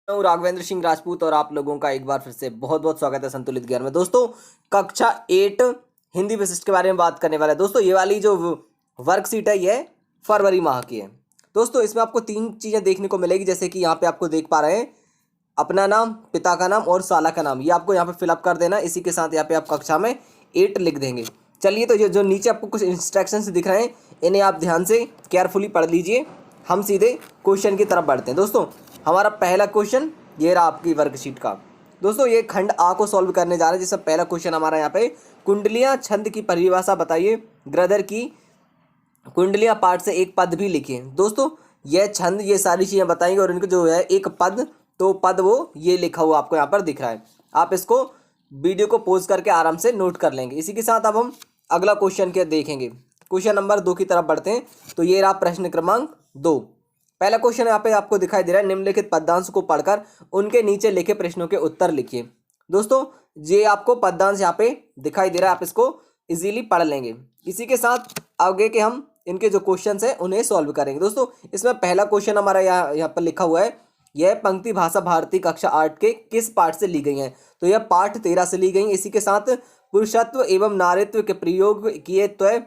हूँ राघवेंद्र सिंह राजपूत और आप लोगों का एक बार फिर से बहुत बहुत स्वागत है संतुलित ज्ञान में। दोस्तों, कक्षा 8 हिंदी विशिष्ट के बारे में बात करने वाला है। दोस्तों, ये वाली जो वर्कशीट है ये फरवरी माह की है। दोस्तों, इसमें आपको 3 चीज़ें देखने को मिलेगी, जैसे कि यहाँ पे आपको देख पा रहे हैं अपना नाम, पिता का नाम और साला का नाम। ये आपको यहाँ पे फिलअप कर देना। इसी के साथ यहाँ पे आप कक्षा में 8 लिख देंगे। चलिए, तो ये जो नीचे आपको कुछ इंस्ट्रक्शंस दिख रहे हैं इन्हें आप ध्यान से केयरफुली पढ़ लीजिए। हम सीधे क्वेश्चन की तरफ बढ़ते हैं। दोस्तों, हमारा पहला क्वेश्चन ये रहा आपकी वर्कशीट का। दोस्तों, ये खंड आ को सॉल्व करने जा रहे हैं, जिसका पहला क्वेश्चन हमारा यहाँ पे कुंडलियाँ छंद की परिभाषा बताइए। ग्रदर की कुंडलियाँ पाठ से एक पद भी लिखिए। दोस्तों, यह छंद ये सारी चीज़ें बताएंगे और इनको जो है एक पद, तो पद वो ये लिखा हुआ आपको यहाँ पर दिख रहा है। आप इसको वीडियो को पॉज करके आराम से नोट कर लेंगे। इसी के साथ अब हम अगला क्वेश्चन के देखेंगे। क्वेश्चन नंबर 2 की तरफ बढ़ते हैं। तो ये रहा प्रश्न क्रमांक 2। पहला क्वेश्चन यहाँ पे आपको दिखाई दे रहा है, निम्नलिखित पद्यांश को पढ़कर उनके नीचे लिखे प्रश्नों के उत्तर लिखिए। दोस्तों, ये आपको पद्यांश यहाँ पे दिखाई दे रहा है, आप इसको इजीली पढ़ लेंगे। इसी के साथ आगे के हम इनके जो क्वेश्चंस हैं उन्हें सॉल्व करेंगे। दोस्तों, इसमें पहला क्वेश्चन हमारा यहाँ पर लिखा हुआ है, यह पंक्ति भाषा भारती कक्षा 8 के किस पाठ से ली गई है? तो यह पाठ 13 से ली गई। इसी के साथ पुरुषत्व एवं नारीत्व के प्रयोग किए तो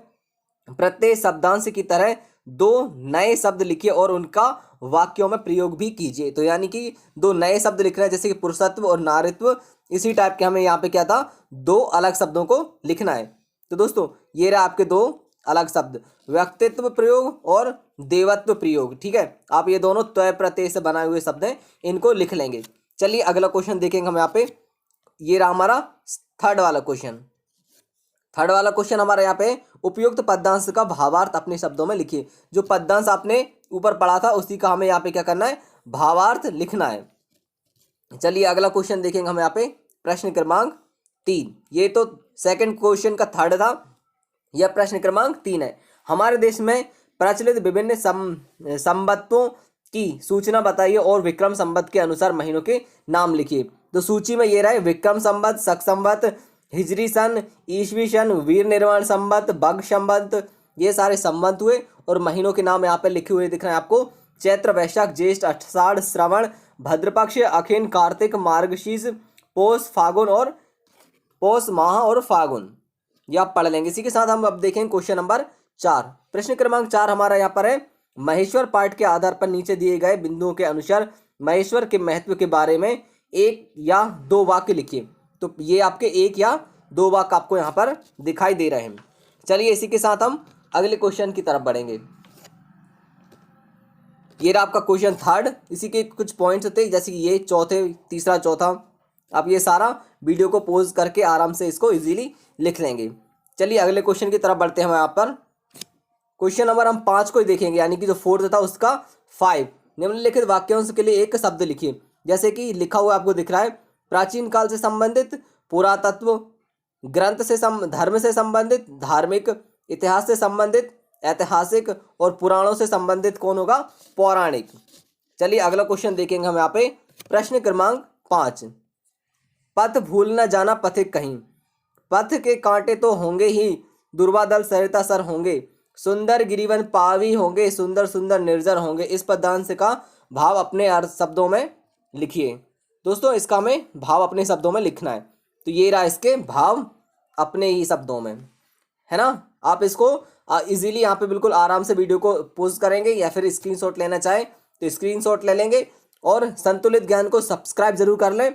प्रत्येक शब्दांश की तरह 2 नए शब्द लिखिए और उनका वाक्यों में प्रयोग भी कीजिए। तो यानी कि 2 नए शब्द लिख रहे हैं, जैसे कि पुरुषत्व और नारीत्व। इसी टाइप के हमें यहाँ पे क्या था, 2 अलग शब्दों को लिखना है। तो दोस्तों, ये रहा आपके 2 अलग शब्द, व्यक्तित्व प्रयोग और देवत्व प्रयोग। ठीक है, आप ये दोनों त्वय प्रत्यय से बनाए हुए शब्द हैं, इनको लिख लेंगे। चलिए अगला क्वेश्चन देखेंगे हम यहाँ पे। ये रहा हमारा थर्ड वाला क्वेश्चन। थर्ड वाला क्वेश्चन हमारा यहाँ पे, उपयुक्त पद्यांश का भावार्थ अपने शब्दों में लिखिए। जो पद्यांश आपने ऊपर पढ़ा था उसी का हमें यहाँ पे क्या करना है, भावार्थ लिखना है। चलिए अगला क्वेश्चन देखेंगे हम यहाँ पे, प्रश्न क्रमांक 3। ये तो सेकंड क्वेश्चन का थर्ड था, यह प्रश्न क्रमांक 3 है। हमारे देश में प्रचलित विभिन्न संवत्सरों की सूचना बताइए और विक्रम संवत के अनुसार महीनों के नाम लिखिए। तो सूची में ये रहे, विक्रम संवत, शक संवत, हिजरी सन, ईसवी सन, वीर निर्माण संवत, बग संवत, ये सारे संवत हुए। और महीनों के नाम यहाँ पे लिखे हुए दिख रहे हैं आपको, चैत्र, वैशाख, ज्येष्ठ, आषाढ़, श्रवण, भद्रपक्ष, अखिन, कार्तिक, मार्गशीर्ष, पौष, फागुन और पौष माह और फागुन। ये आप पढ़ लेंगे। इसी के साथ हम अब देखेंगे क्वेश्चन नंबर 4। प्रश्न क्रमांक 4 हमारा यहाँ पर है, महेश्वर पाठ के आधार पर नीचे दिए गए बिंदुओं के अनुसार महेश्वर के महत्व के बारे में 1 या 2 वाक्य लिखिए। तो ये आपके 1 या 2 वाक्य आपको यहाँ पर दिखाई दे रहे हैं। चलिए इसी के साथ हम अगले क्वेश्चन की तरफ बढ़ेंगे। ये रहा आपका क्वेश्चन थर्ड। इसी के कुछ पॉइंट्स होते हैं, जैसे कि ये चौथे, तीसरा, चौथा। आप ये सारा वीडियो को पॉज करके आराम से इसको इजीली लिख लेंगे। चलिए अगले क्वेश्चन की तरफ बढ़ते हैं। हम यहाँ पर क्वेश्चन नंबर हम 5 को ही देखेंगे, यानी कि जो 4 था उसका 5। निम्नलिखित वाक्यांश के लिए एक शब्द लिखिए। जैसे कि लिखा हुआ आपको दिख रहा है, प्राचीन काल से संबंधित, पुरातत्व, ग्रंथ से धर्म से संबंधित, धार्मिक, इतिहास से संबंधित, ऐतिहासिक और पुराणों से संबंधित कौन होगा, पौराणिक। चलिए अगला क्वेश्चन देखेंगे हम यहाँ पे, प्रश्न क्रमांक 5। पथ भूल न जाना पथिक कहीं, पथ के कांटे तो होंगे ही, दुर्वादल सरिता सर होंगे, सुंदर गिरिवन पावी होंगे, सुंदर सुंदर निर्जर होंगे। इस पद्यांश का भाव अपने अर्थ शब्दों में लिखिए। दोस्तों, इसका हमें भाव अपने शब्दों में लिखना है। तो ये रहा इसके भाव अपने ही शब्दों में, है ना। आप इसको इजीली यहाँ पे बिल्कुल आराम से वीडियो को पॉज करेंगे, या फिर स्क्रीनशॉट लेना चाहें तो स्क्रीनशॉट ले लेंगे। और संतुलित ज्ञान को सब्सक्राइब जरूर कर लें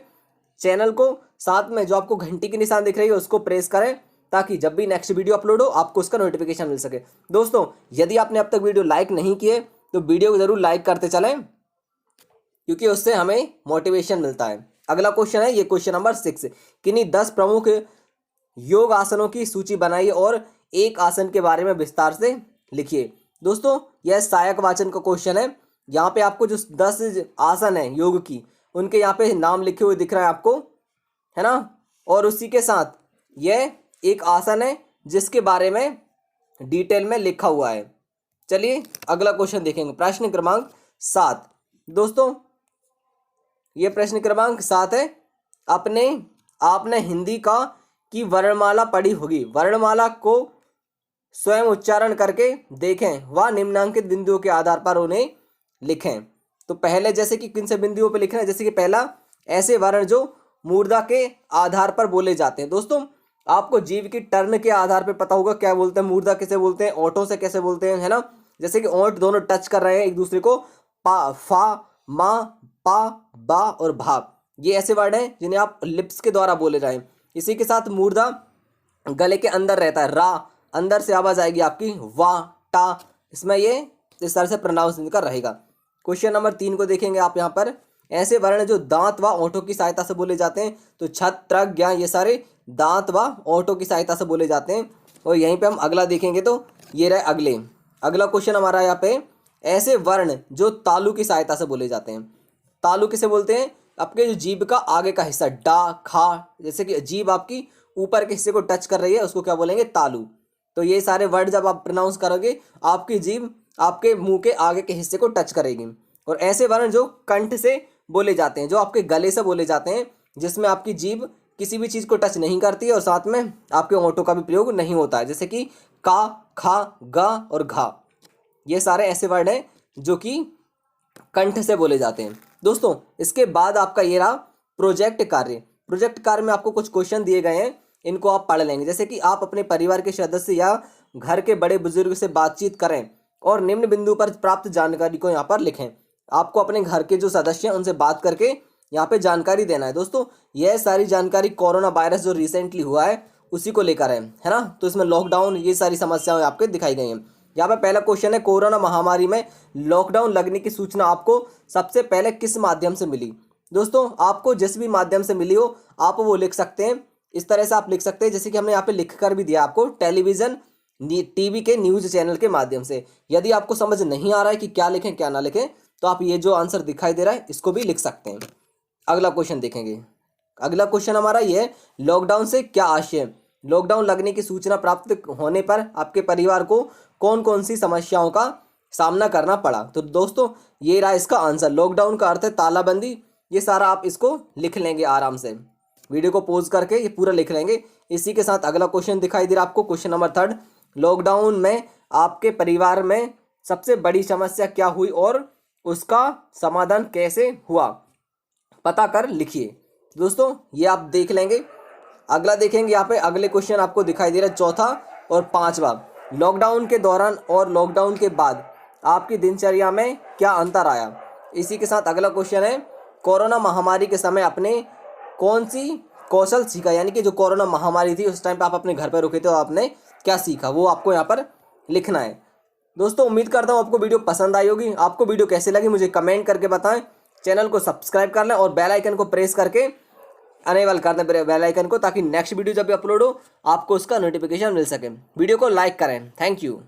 चैनल को। साथ में जो आपको घंटी की निशान दिख रही है उसको प्रेस करें, ताकि जब भी नेक्स्ट वीडियो अपलोड हो आपको उसका नोटिफिकेशन मिल सके। दोस्तों, यदि आपने अब तक वीडियो लाइक नहीं किए तो वीडियो को जरूर लाइक करते चलें, क्योंकि उससे हमें मोटिवेशन मिलता है। अगला क्वेश्चन है, ये क्वेश्चन नंबर 6। किन्हीं 10 प्रमुख योग आसनों की सूची बनाइए और एक आसन के बारे में विस्तार से लिखिए। दोस्तों, यह सहायक वाचन का क्वेश्चन है। यहाँ पे आपको जो 10 आसन है योग की, उनके यहाँ पे नाम लिखे हुए दिख रहा है आपको, है ना। और उसी के साथ यह एक आसन है जिसके बारे में डिटेल में लिखा हुआ है। चलिए अगला क्वेश्चन देखेंगे, प्रश्न क्रमांक 7। दोस्तों, ये प्रश्न क्रमांक 7 है। आपने हिंदी की वर्णमाला पढ़ी होगी। वर्णमाला को स्वयं उच्चारण करके देखें व निम्नांकित बिंदुओं के आधार पर उन्हें लिखें। तो पहले जैसे कि किन से बिंदुओं पे लिखना है, जैसे कि पहला ऐसे वर्ण जो मूर्धा के आधार पर बोले जाते हैं। दोस्तों आपको जीव की टर्न के आधार पे पता होगा क्या बोलते हैं, मूर्धा किसे बोलते हैं, ओठों से कैसे बोलते हैं, है ना। जैसे कि ओठ दोनों टच कर रहे हैं एक दूसरे को, पा, फा, मा, पा, बा और भा, ये ऐसे वर्ड हैं जिन्हें आप लिप्स के द्वारा बोले जाएं। इसी के साथ मूर्धा गले के अंदर रहता है, रा, अंदर से आवाज आएगी आपकी वा, टा, इसमें ये इस तरह से प्रोनाउंस इनका रहेगा। क्वेश्चन नंबर 3 को देखेंगे आप यहाँ पर, ऐसे वर्ण जो दांत व ओठों की सहायता से बोले जाते हैं, तो छत, त्रक, ज्ञ, ये सारे दांत व ओठों की सहायता से बोले जाते हैं। और यहीं पे हम अगला देखेंगे तो ये रहे अगला क्वेश्चन हमारा यहाँ पे, ऐसे वर्ण जो तालु की सहायता से बोले जाते हैं। तालु किसे बोलते हैं, आपके जो जीभ का आगे का हिस्सा, डा, खा, जैसे कि जीभ आपकी ऊपर के हिस्से को टच कर रही है उसको क्या बोलेंगे, तालु। तो ये सारे वर्ड जब आप प्रोनाउंस करोगे आपकी जीभ आपके मुंह के आगे के हिस्से को टच करेगी। और ऐसे वर्ण जो कंठ से बोले जाते हैं, जो आपके गले से बोले जाते हैं, जिसमें आपकी जीभ किसी भी चीज़ को टच नहीं करती है और साथ में आपके होंठों का भी प्रयोग नहीं होता है, जैसे कि का, खा, गा और घा, ये सारे ऐसे वर्ड हैं जो कि कंठ से बोले जाते हैं। दोस्तों इसके बाद आपका ये रहा प्रोजेक्ट कार्य। प्रोजेक्ट कार्य में आपको कुछ क्वेश्चन दिए गए हैं, इनको आप पढ़ लेंगे। जैसे कि आप अपने परिवार के सदस्य या घर के बड़े बुजुर्ग से बातचीत करें और निम्न बिंदु पर प्राप्त जानकारी को यहाँ पर लिखें। आपको अपने घर के जो सदस्य हैं उनसे बात करके यहाँ पे जानकारी देना है। दोस्तों यह सारी जानकारी कोरोना वायरस जो रिसेंटली हुआ है उसी को लेकर है ना। तो इसमें लॉकडाउन, ये सारी समस्याएं आपके दिखाई गई हैं। यहाँ पे पहला क्वेश्चन है, कोरोना महामारी में लॉकडाउन लगने की सूचना आपको सबसे पहले किस माध्यम से मिली। दोस्तों आपको जिस भी माध्यम से मिली हो आप वो लिख सकते हैं। इस तरह से आप लिख सकते हैं, जैसे कि हमने यहाँ पे लिख कर भी दिया आपको, टेलीविजन, टीवी के न्यूज चैनल के माध्यम से। यदि आपको समझ नहीं आ रहा है कि क्या लिखें क्या ना लिखें, तो आप ये जो आंसर दिखाई दे रहा है इसको भी लिख सकते हैं। अगला क्वेश्चन देखेंगे। अगला क्वेश्चन हमारा ये है, लॉकडाउन से क्या आशय। लॉकडाउन लगने की सूचना प्राप्त होने पर आपके परिवार को कौन कौन सी समस्याओं का सामना करना पड़ा। तो दोस्तों ये रहा इसका आंसर। लॉकडाउन का अर्थ है तालाबंदी। ये सारा आप इसको लिख लेंगे आराम से, वीडियो को पॉज करके ये पूरा लिख लेंगे। इसी के साथ अगला क्वेश्चन दिखाई दे रहा है आपको, क्वेश्चन नंबर 3, लॉकडाउन में आपके परिवार में सबसे बड़ी समस्या क्या हुई और उसका समाधान कैसे हुआ, पता कर लिखिए। दोस्तों ये आप देख लेंगे। अगला देखेंगे यहाँ पे, अगले क्वेश्चन आपको दिखाई दे रहा है चौथा और पांचवा, लॉकडाउन के दौरान और लॉकडाउन के बाद आपकी दिनचर्या में क्या अंतर आया। इसी के साथ अगला क्वेश्चन है, कोरोना महामारी के समय आपने कौन सी कौशल सीखा, यानी कि जो कोरोना महामारी थी उस टाइम पे आप अपने घर पर रुके थे और आपने क्या सीखा, वो आपको यहाँ पर लिखना है। दोस्तों उम्मीद करता हूँ आपको वीडियो पसंद आई होगी। आपको वीडियो कैसे लगी मुझे कमेंट करके बताएं। चैनल को सब्सक्राइब कर लें और बेल आइकन को प्रेस करके अनेबल कर दें बेल आइकन को, ताकि नेक्स्ट वीडियो जब भी अपलोड हो आपको उसका नोटिफिकेशन मिल सके। वीडियो को लाइक करें। Thank you.